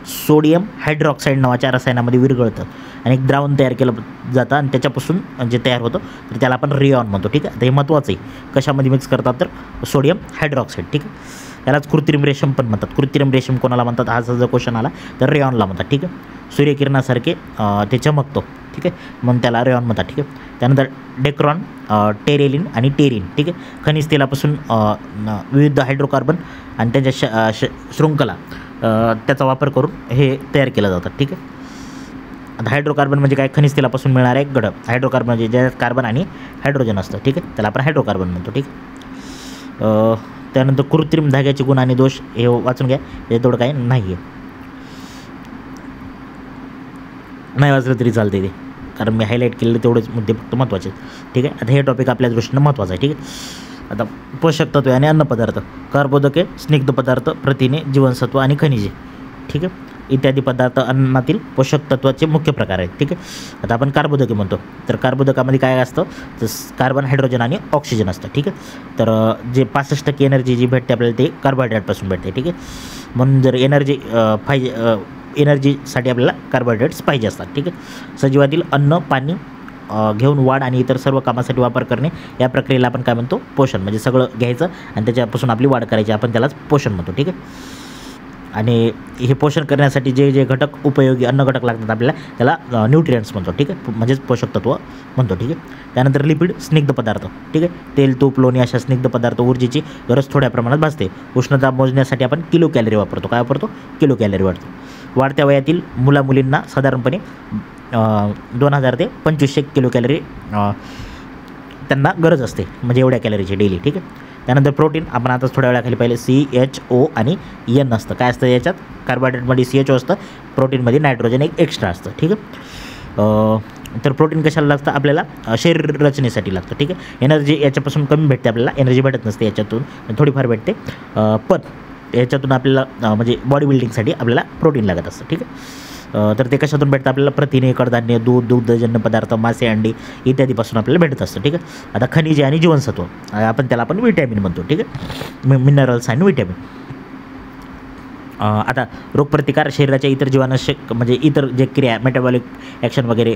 सोडियम हायड्रॉक्साईड नावाच्या रसायनामध्ये विरघळतं आणि एक द्रावण तयार केलं जातं आणि त्याच्यापासून जे तयार होतं तर त्याला आपण रेयॉन म्हणतो. ठीक आहे. आता हे महत्त्वाचं आहे. कशामध्ये मिक्स करतात? तर सोडियम हायड्रॉक्साईड. ठीक आहे. यालाच कृत्रिम रेशम पण म्हणतात. कृत्रिम रेशम कोणाला म्हणतात? हा जर क्वेश्चन आला तर रेयॉनला म्हणतात. ठीक आहे. सूर्यकिरणासारखे ते चमकतो. ठीक आहे, म्हणून त्याला रेयॉन म्हणतात. ठीक आहे. त्यानंतर डेक्रॉन, टेरेलिन आणि टेरिन. ठीक आहे. खनिज तेलापासून विविध हायड्रोकार्बन आणि त्यांच्या शृंखला त्याचा वापर करून हे तयार केलं जातात. ठीक आहे. आता हायड्रोकार्बन म्हणजे काय? खनिज तेलापासून मिळणारा एक घटक. हायड्रोकार्बन म्हणजे ज्याच्यात कार्बन आणि हायड्रोजन असतं. ठीक आहे. त्याला आपण हायड्रोकार्बन म्हणतो. ठीक आहे. त्यानंतर कृत्रिम धाग्याचे गुण आणि दोष हे वाचून घ्या, हे थोडं काही नाही आहे, नाही वाचलं तरी चालते ते, कारण मी हायलाईट केलेले तेवढेच मुद्दे फक्त महत्त्वाचे. ठीक आहे. आता हे टॉपिक आपल्या दृष्टीनं महत्त्वाचं आहे. ठीक आहे. आता पोषक तत्वे आणि अन्नपदार्थ, कार्बोदके, स्निग्ध पदार्थ, प्रथिने, जीवनसत्व आणि खनिजे. ठीक आहे. इत्यादी पदार्थ अन्नातील पोषक तत्वाचे मुख्य प्रकार आहेत. ठीक आहे. आता आपण कार्बोदके म्हणतो, तर कार्बोदकामध्ये काय असतं? तर कार्बन, हायड्रोजन आणि ऑक्सिजन असतं. ठीक आहे. तर जे 65% एनर्जी जी भेटते आपल्याला ते कार्बोहायड्रेटपासून भेटते. ठीक आहे. म्हणून जर एनर्जी पाहिजे एनर्जीसाठी आपल्याला कार्बोहायड्रेट्स पाहिजे असतात. ठीक आहे. सजीवातील अन्न, पाणी घेऊन वाढ आणि इतर सर्व कामासाठी वापर करणे या प्रक्रियेला आपण काय म्हणतो? पोषण. म्हणजे सगळं घ्यायचं आणि त्याच्यापासून आपली वाढ करायची, आपण त्यालाच पोषण म्हणतो. ठीक आहे. आणि हे पोषण करण्यासाठी जे जे घटक उपयोगी अन्न घटक लागतात आपल्याला, त्याला न्यूट्रियंट्स म्हणतो. ठीक आहे. म्हणजेच पोषक तत्व म्हणतो. ठीक आहे. त्यानंतर लिपिड, स्निग्ध पदार्थ. ठीक आहे. तेल, तूप, लोणी अशा स्निग्ध पदार्थ ऊर्जेची गरज थोड्या प्रमाणात भासते. उष्णता मोजण्यासाठी आपण किलो कॅलरी वापरतो. काय वापरतो? किलो कॅलरी वापरतो. वाढत्या वयातील मुलींना साधारणपणे 2000 ते 2500 किलो कॅलरी त्यांना गरज असते, म्हणजे एवढ्या कॅलरीची डेली. ठीक आहे. त्यानंतर प्रोटीन, आपण आताच थोड्या वेळाखाली पाहिले CHO आणि N असतं. काय असतं याच्यात? कार्बोहायड्रेटमध्ये CHO असतं, प्रोटीनमध्ये नायट्रोजन एक एक्स्ट्रा असतं. ठीक आहे. तर प्रोटीन कशाला लागतं? आपल्याला शरीर रचनेसाठी लागतं. ठीक आहे. एनर्जी याच्यापासून कमी भेटते, आपल्याला एनर्जी भेटत नसते याच्यातून, थोडीफार भेटते, पण याच्यातून आपल्याला म्हणजे बॉडी बिल्डिंगसाठी आपल्याला प्रोटीन लागत असतं. ठीक आहे. तर ते कशातून भेटतं? आपल्याला प्रथिने, कडधान्य, दूध, दुग्धजन्य पदार्थ, मासे, अंडी इत्यादीपासून आपल्याला भेटत असतं. ठीक आहे. आता खनिजे आणि जीवनसत्व, त्याला विटॅमिन म्हणतो. ठीक आहे. मिनरल्स आणि विटॅमिन. आता रोगप्रतिकार, शरीराच्या इतर जीवनावश्यक म्हणजे इतर जे क्रिया, मेटाबॉलिक ॲक्शन वगैरे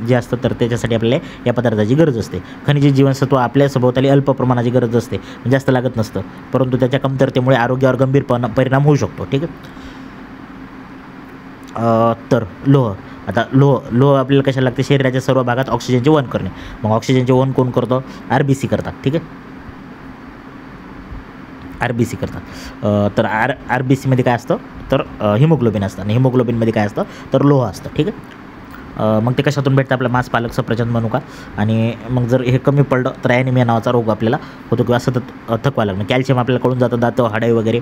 जे असतं, तर त्याच्यासाठी आपल्याला या पदार्थाची गरज असते. खनिजे, जीवनसत्व आपल्या सभोवताली अल्प प्रमाणाची गरज असते, जास्त लागत नसतं, परंतु त्याच्या कमतरतेमुळे आरोग्यावर गंभीर परिणाम होऊ शकतो. ठीक आहे. तर लोह, आता लोह आपल्याला कशाला लागते? शरीराच्या सर्व भागात ऑक्सिजनचे वहन करणे. मग ऑक्सिजनचे वहन कोण करतो? RBC करतात. ठीक आहे. RBC करतात. तर RBCमध्ये काय असतं? तर हिमोग्लोबिन असतं, आणि हिमोग्लोबिनमध्ये काय असतं? तर लोह असतं. ठीक आहे. मग ते कशातून भेटतं? आपला मांस, पालक, सफरचंद, मनुका. आणि मग जर हे कमी पडलं तर ॲनिमिया नावाचा रोग आपल्याला होतो, किंवा सतत थकवा लागणं. कॅल्शियम आपल्याला कळून जातं, दात, हाडे वगैरे.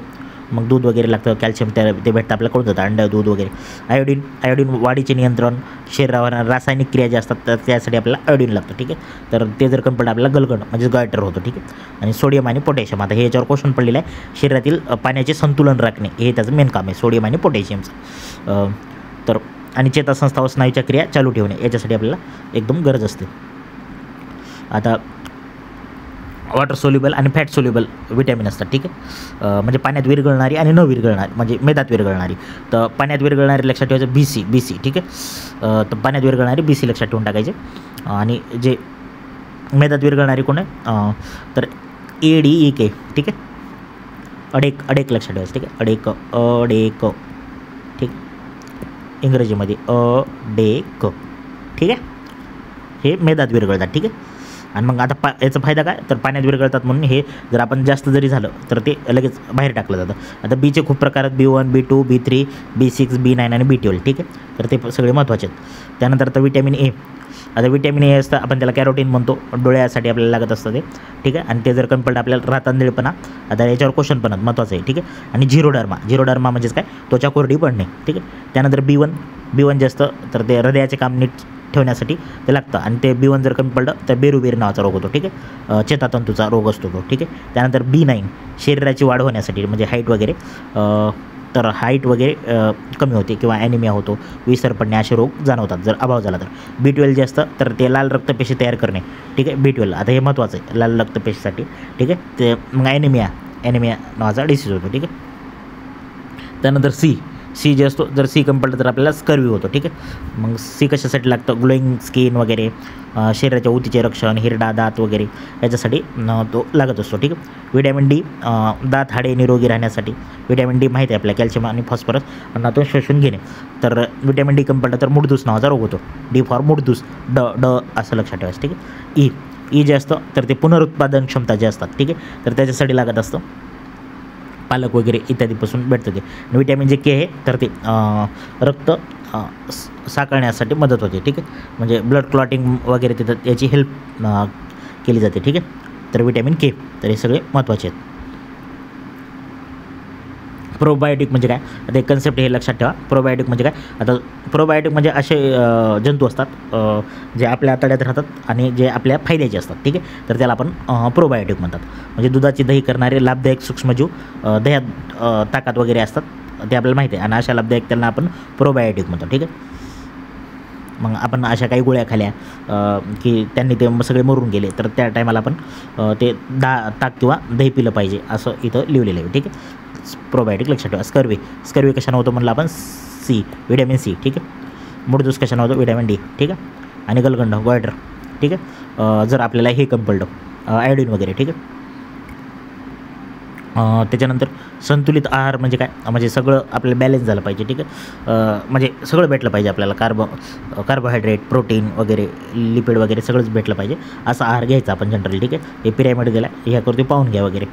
मग दूध वगैरे लागतं, कॅल्शियम ते भेटतं आपल्याला कळून जातं, अंडं, दूध वगैरे. आयोडीन वाढीचे नियंत्रण, शरीरावर रासायनिक क्रिया ज्या असतात तर त्यासाठी आपल्याला आयोडीन लागतं. ठीक आहे. तर ते जर कमी पडलं आपल्याला गलगंड म्हणजे गॉयटर होतं. ठीक आहे. आणि सोडियम आणि पोटॅशियम, आता हे याच्यावर क्वेश्चन पडलेलं आहे. शरीरातील पाण्याचे संतुलन राखणे हे त्याचं मेन काम आहे, सोडियम आणि पोटॅशियमचं. तर आणि चेतासंस्था व स्नायूच्या क्रिया चालू ठेवणे याच्यासाठी आपल्याला एकदम गरज असते. आता वॉटर सोल्युबल आणि फॅट सोल्युबल विटॅमिन असतात. ठीक आहे. म्हणजे पाण्यात विरघळणारी आणि न विरघळणारी, म्हणजे मेदात विरघळणारी. तर पाण्यात विरघळणारी लक्षात ठेवायचं BC. ठीक आहे. तर पाण्यात विरघळणारी BC लक्षात ठेवून टाकायचे. आणि जे मेदात विरघळणारी कोण आहे? तर ADEK. ठीक आहे. अडेक लक्षात ठेवायचं. ठीक आहे. अडेक. ठीक. इंग्रजीमध्ये अडेक. ठीक आहे. हे मेदात विरघळतात. ठीक आहे. आणि मग आता याचा फायदा काय? तर पाण्यात विरघळतात म्हणून हे जर आपण जास्त जरी झालं तर ते लगेच बाहेर टाकलं जातं. आता बीचे खूप प्रकार आहेत, B1, B2, B3, B6, B9 आणि B12. ठीक आहे. तर ते सगळे महत्त्वाचे आहेत. त्यानंतर आता विटॅमिन ए. आता विटॅमिन ए असतं, आपण त्याला कॅरोटीन म्हणतो, डोळ्यासाठी आपल्याला लागत असतं ते. ठीक आहे. आणि ते जर कमी पडलं आपल्याला रातांधळेपणा. आता याच्यावर क्वेश्चन पण महत्त्वाचं आहे. ठीक आहे. आणि झिरोडर्मा म्हणजेच काय? त्वचा कोरडी पडणे. ठीक आहे. त्यानंतर B1 जे असतं तर ते हृदयाचे काम नीट ठेवण्यासाठी ते लागतं, आणि ते B1 जर कमी पडलं तर बेरुबेर नावाचा रोग होतो. ठीक आहे. चेतातंतूचा रोग असतो तो. ठीक आहे. त्यानंतर B9 शरीराची वाढ होण्यासाठी, म्हणजे हाईट वगैरे, तर हाईट वगैरे कमी होते किंवा ॲनिमिया होतो, विसर पडणे असे रोग जाणवतात जर अभाव झाला तर. B12 जे असतं तर ते लाल रक्तपेशी तयार करणे. ठीक आहे. B12 आता हे महत्त्वाचं आहे लाल रक्तपेशीसाठी. ठीक आहे. ते मग ॲनिमिया नावाचा डिसीज होतो. ठीक आहे. त्यानंतर सी जे असतो, जर सी कमी पडलं तर आपल्याला स्कर्वी होतो. ठीक आहे. मग सी कशासाठी लागतं? ग्लोईंग स्किन वगैरे, शरीराच्या ऊतीचे रक्षण, हिरडा, दात वगैरे याच्यासाठी तो लागत असतो. ठीक आहे. विटॅमिन डी, दात, हाडे निरोगी राहण्यासाठी. विटॅमिन डी माहिती आहे आपल्याला, कॅल्शियम आणि फॉस्फरस अन्नातून शोषून घेणे. तर विटॅमिन डी कमी पडलं तर मूडदूस नावाचा रोग होतो. डी फॉर मूडदूस, ड असं लक्षात ठेवायचं. ठीक आहे. ई जे असतं तर ते पुनरुत्पादन क्षमता जे असतात. ठीक आहे. तर त्याच्यासाठी लागत असतं, पालक वगैरे इत्यादीपासून भेटतं ते. आणि विटॅमिन जे के आहे तर ते रक्त साकळण्यासाठी मदत होते. ठीक आहे. म्हणजे ब्लड क्लॉटिंग वगैरे तिथं याची हेल्प केली जाते. ठीक आहे. तर विटॅमिन के, तर हे सगळे महत्त्वाचे आहेत. प्रोबायोटिक म्हणजे काय? आता एक कन्सेप्ट हे लक्षात ठेवा. प्रोबायोटिक म्हणजे काय? आता प्रोबायोटिक म्हणजे असे जंतू असतात जे आपल्या आतड्यात राहतात आणि जे आपल्या फायद्याचे असतात. ठीक आहे. तर त्याला आपण प्रोबायोटिक म्हणतात. म्हणजे दुधाची दही करणारे लाभदायक सूक्ष्मजीव दह्यात ताकात वगैरे असतात, ते आपल्याला माहिती आहे, आणि अशा लाभदायक त्यांना आपण प्रोबायोटिक म्हणतो. ठीक आहे. मग आपण अशा काही गोळ्या खाल्या की त्यांनी ते सगळे मरून गेले, तर त्या टायमाला आपण ते ताक किंवा दही पिलं पाहिजे असं इथं लिहिलेलं आहे. ठीक आहे. प्रोबायोटिक लक्षात ठेवा. स्कर्वी कशानं होतं म्हणलं आपण? सी, विटॅमिन सी, ठीक आहे. मूळदोष कशाने होतो? विटॅमिन डी, ठीक आहे. आणि गलगंड, गॉयटर, ठीक आहे. जर आपल्याला हे कमी पडलं, आयोडीन वगैरे, ठीक आहे. त्याच्यानंतर संतुलित आहार म्हणजे काय? म्हणजे सगळं आपल्याला बॅलन्स झालं पाहिजे, ठीक आहे. म्हणजे सगळं भेटलं पाहिजे आपल्याला, कार्बोहायड्रेट, प्रोटीन वगैरे, लिपिड वगैरे सगळंच भेटलं पाहिजे असा आहार घ्यायचा आपण जनरली, ठीक आहे. हे पिरॅमिड दिला, ह्याकरती पाहून घ्या वगैरे.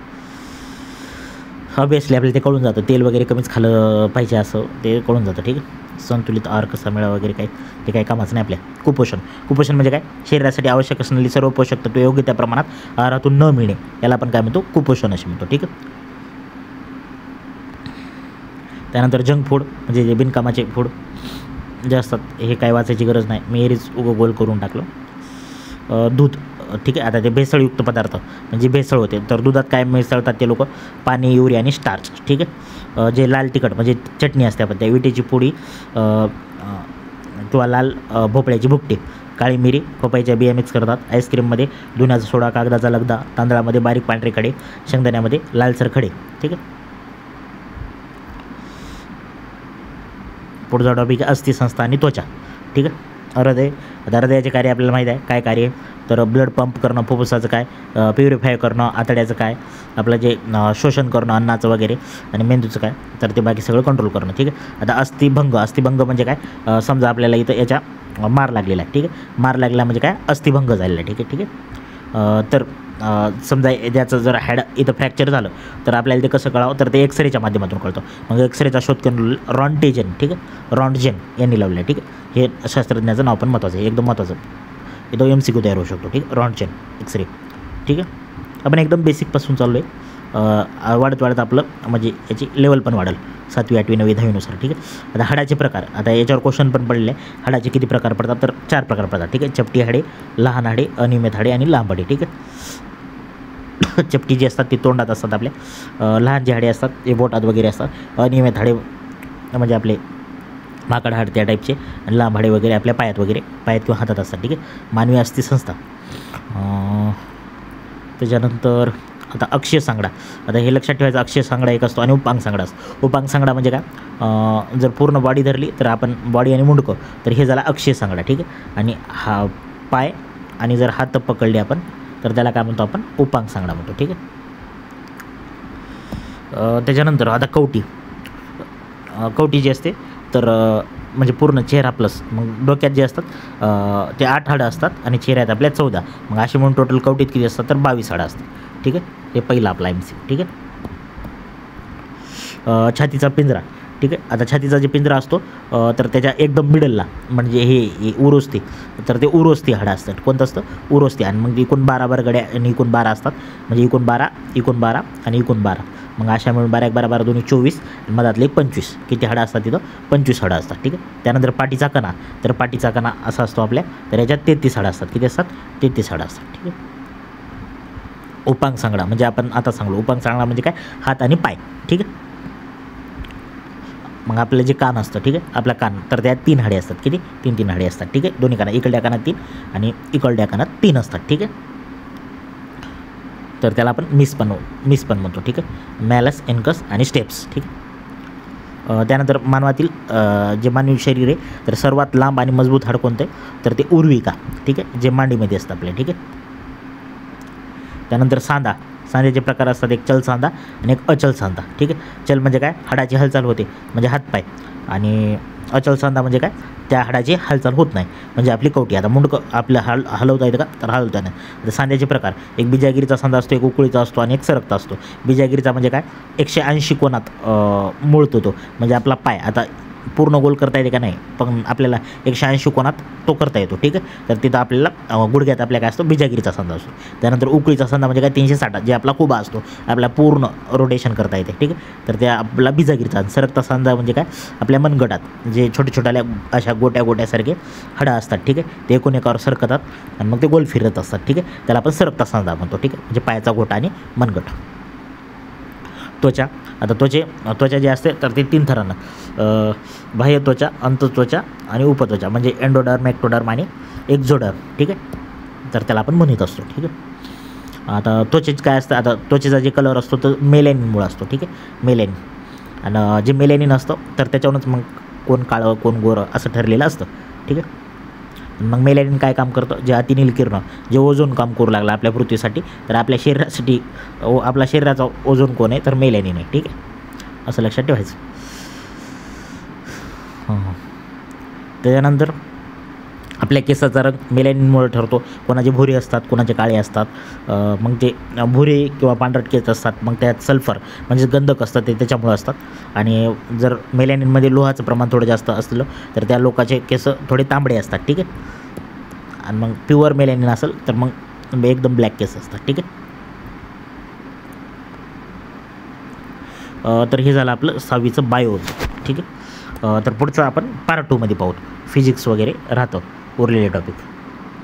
ऑब्वियसली आपल्याला ते कळून जातं, तेल वगैरे कमीच खाल्लं पाहिजे असं ते कळून जातं, ठीक आहे. संतुलित आहार कसा मिळावा वगैरे काय ते काही कामाचं नाही आपल्या. कुपोषण म्हणजे काय? शरीरासाठी आवश्यक असलेली सर्व पोषक तत्त्वे योग्य त्या प्रमाणात आहारातून न मिळणे, याला आपण काय म्हणतो? कुपोषण असे म्हणतो, ठीक आहे. त्यानंतर जंक फूड म्हणजे जे बिनकामाचे फूड जे असतात, हे काय वाचायची गरज नाही, मी हेच गोल करून टाकलं. दूध, ठीक आहे. आता ते भेसळयुक्त पदार्थ म्हणजे भेसळ होते, तर दुधात काय मिसळतात ते लोक? पाणी, युरिया आणि स्टार्च, ठीक आहे. जे लाल तिखट म्हणजे चटणी असते, आपण त्या विटेची पुडी किंवा लाल भोपळ्याची भुकटी, काळी मिरी, पपईच्या बिया मिक्स करतात. आईस्क्रीममध्ये धुण्याचा सोडा, कागदाचा लगदा, तांदळामध्ये बारीक पांढरे खडे, शेंगदाण्यामध्ये लालसर खडे, ठीक आहे. पुढचा टॉपिक अस्थिसंस्था आणि त्वचा, ठीक आहे. हृदय, आता हृदयाचे कार्य आपल्याला माहीत आहे, काय कार्य? तर ब्लड पंप करणं, फुफ्फुसाचं काय? प्युरिफाय करणं, आतड्याचं काय? आपलं जे शोषण करणं अन्नाचं वगैरे, आणि मेंदूचं काय? तर ते बाकी सगळं कंट्रोल करणं, ठीक आहे. आता अस्थिभंग म्हणजे काय? समजा आपल्याला इथं याच्या मार लागलेला आहे, ठीक आहे. मार लागला म्हणजे काय? अस्थिभंग झालेला आहे, ठीक आहे, ठीक आहे. तर समजा त्याचं जर हॅड इथं फ्रॅक्चर झालं तर आपल्याला ते कसं कळावं? तर ते एक्सरेच्या माध्यमातून कळतं. मग एक्सरेचा शोध करून रॉन्टेजन, ठीक आहे, रॉन्टजेन यांनी लावलं आहे, ठीक आहे. हे शास्त्रज्ञाचं नाव पण महत्त्वाचं आहे, एकदम महत्त्वाचं. इथं MCQ तयार होऊ शकतो, ठीक आहे. रॉन्टजेन एक्सरे, ठीक आहे. आपण एकदम बेसिकपासून चाललो आहे, वाढत आपलं म्हणजे याची लेवल पण वाढेल 7वी 8वी 9वी 10वीनुसार, ठीक आहे. आता हाडाचे प्रकार, आता याच्यावर क्वेश्चन पण पडलेले आहे. हाडाचे किती प्रकार पडतात? तर 4 प्रकार पडतात, ठीक आहे. चपटी हाडे, लहान हाडे, अनियमित हाडे आणि लांब हाडे, ठीक आहे. चपटी जी असतात ती तोंडात असतात आपल्या, लहान जी हाडे असतात ते बोटात वगैरे असतात, अनियमित हाडे म्हणजे आपले माकड हाड त्या टाईपचे, आणि लांब हाडे वगैरे आपल्या पायात किंवा हातात असतात, ठीक आहे. मानवी अस्थिसंस्था. त्याच्यानंतर आता अक्षीय सांगडा, आता हे लक्षात ठेवायचं, अक्षीय सांगडा एक असतो आणि उपांग सांगडा असतो. उपांग सांगडा म्हणजे काय? जर पूर्ण बॉडी धरली तर आपण बॉडी आणि मुंडकं, तर हे झाला अक्षीय सांगडा, ठीक आहे. आणि हा पाय आणि जर हात पकडले आपण तर त्याला काय म्हणतो आपण? उपांग सांगडा म्हणतो, ठीक आहे. त्याच्यानंतर आता कवटी जी असते तर म्हणजे पूर्ण चेहरा प्लस मग डोक्यात जे असतात ते 8 हाडं असतात आणि चेहऱ्यात आपल्या 14, मग असे म्हणून टोटल कवटीत किती असतात? तर 22 हाडं असतात, ठीक आहे. हे पहिला आपला MCQ, ठीक आहे. छातीचा पिंजरा, ठीक आहे. आता छातीचा जे पिंजरा असतो तर त्याच्या एकदम मिडलला म्हणजे हे उरोस्ती, तर ते उरोस्ती हाडं असतात. कोणतं असतं? उरोस्ती. आणि मग एकूण 12 बरगड्या आणि एकूण 12 असतात, म्हणजे एकूण 12 आणि एकूण 12, मग अशा मिळून 12 1 12 12 2 24 आणि मधातले 25, किती हाडं असतात? तिथं 25 हाडं असतात, ठीक आहे. त्यानंतर पाठीचा कणा, तर पाठीचा कणा असा असतो आपल्या, तर याच्यात 33 हाडं असतात. किती असतात? 33 हाडं असतात, ठीक आहे. उपांग सांगडा म्हणजे आपण आता सांगलो, उपांग सांगडा म्हणजे काय? हात आणि पाय, ठीक आहे. मग आपलं जे कान असतं, ठीक आहे, आपला कान, तर त्यात 3 हाडे असतात. किती? 3 हाडे असतात, ठीक आहे. दोन्ही कानात, इकडल्या कानात 3 आणि इकडल्या कानात 3 असतात, ठीक आहे. तर त्याला आपण मिस पण म्हणतो, ठीक आहे. मॅलस, एन्कस आणि स्टेप्स, ठीक आहे. त्यानंतर मानवातील जे मानवी शरीर आहे तर सर्वात लांब आणि मजबूत हाड कोणतं आहे? तर ते उर्विका, ठीक आहे, जे मांडीमध्ये असतं आपल्या, ठीक आहे. त्यानंतर सांध्याचे प्रकार असतात, एक चल सांधा आणि एक अचल सांधा, ठीक आहे. चल म्हणजे काय? हाडाची हालचाल होते म्हणजे हातपाय, आणि अचल सांधा म्हणजे काय? त्या हाडाची हालचाल होत नाही म्हणजे आपली कवटी. आता मुंडकं आपलं हलवता येतं का? तर हलवता नाही. तर सांध्याचे प्रकार, एक बिजागिरीचा सांधा असतो, एक उकुळीचा असतो आणि एक सरकता असतो. बिजागिरीचा म्हणजे काय? 180 कोनात मोडतो तो, म्हणजे आपला पाय आता पूर्ण गोल करता येते का? नाही, पण आपल्याला 180 कोनात तो करता येतो, ठीक आहे. तर तिथं आपल्याला गुडघ्यात आपल्या काय असतो? बिजागिरीचा सांधा असतो. त्यानंतर उकळीचा सांधा म्हणजे काय? 360, जे आपला कुबा असतो, आपला पूर्ण रोटेशन करता येते, ठीक आहे. तर त्या आपला बिजागिरीचा. सरकता सांधा म्हणजे काय? आपल्या मनगटात जे छोट्या अशा गोट्यासारखे हाडं असतात, ठीक आहे, ते एकूण एकावर सरकतात आणि मग ते गोल फिरत असतात, ठीक आहे. त्याला आपण सरकता सांधा म्हणतो, ठीक आहे, म्हणजे पायाचा गोटा आणि मनगट. त्वचा, आता त्वचा जी असते तर ते 3 थरांना, बाह्य त्वचा, अंतत्वचा आणि उपत्वचा, म्हणजे एंडोडर्म, एक्टोडर्म आणि एक्झोडर्म, ठीक आहे. तर त्याला आपण म्हणत असतो, ठीक आहे. आता त्वचेच काय असतं? आता त्वचेचा जे कलर असतो तो मेलॅनिनमुळे असतो, ठीक आहे, मेलॅनिन. आणि जे मेलॅनिन असतं तर त्याच्यावरूनच मग कोण काळं कोण गोरं असं ठरलेलं असतं. ठीक आहे. मग मेलॅनिन काय काम करतं, जे अतिनील किरण जे ओझोन काम करू लागला आपल्या पृथ्वीसाठी, तर आपल्या शरीरासाठी आपला शरीराचा ओझोन कोण आहे, तर मेलॅनिन आहे. ठीक आहे, असं लक्षात ठेवायचं. त्याच्यानंतर आपल्या केसाचा रंग मेलॅनिनमुळे ठरतो. कोणाचे भुरे असतात, कोणाचे काळे असतात. मग ते भुरे किंवा पांढरट केस असतात, मग त्यात सल्फर म्हणजे गंधक असतं ते त्याच्यामुळं असतात. आणि जर मेलॅनिनमध्ये लोहाचं प्रमाण थोडं जास्त असलं तर त्या लोकांचे केस थोडे तांबडे असतात. ठीक आहे. आणि मग प्युअर मेलॅनिन असेल तर मग एकदम ब्लॅक केस असतात. ठीक आहे. तर हे झालं आपलं 6वीचं बायोचं. ठीक आहे. तर पुढचं आपण पार्ट 2 मध्ये पाहू. फिजिक्स वगैरे राहतं उरलेले टॉपिक.